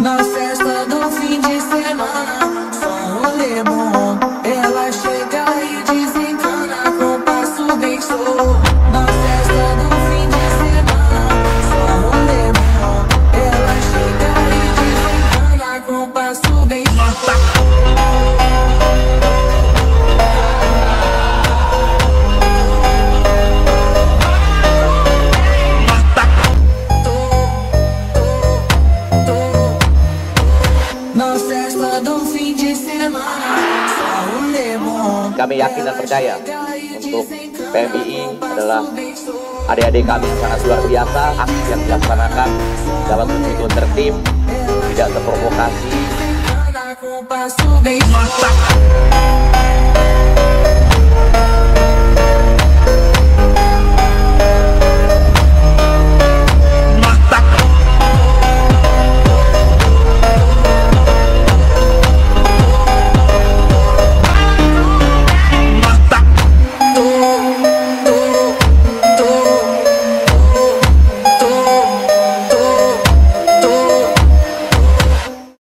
Na festa do fim de semana, só um rolê bom. Ela chega e desencana com passo bem solto. Na festa do fim de semana, só um rolê bom. Ela chega e desencana com passo bem solto. Na festa do fim de semana, só um lemon. Kami yakin dan percaya untuk PMII adalah adik-adik kami sangat luar biasa. Aksi yang dilaksanakan dalam begitu tertib, tidak terprovokasi.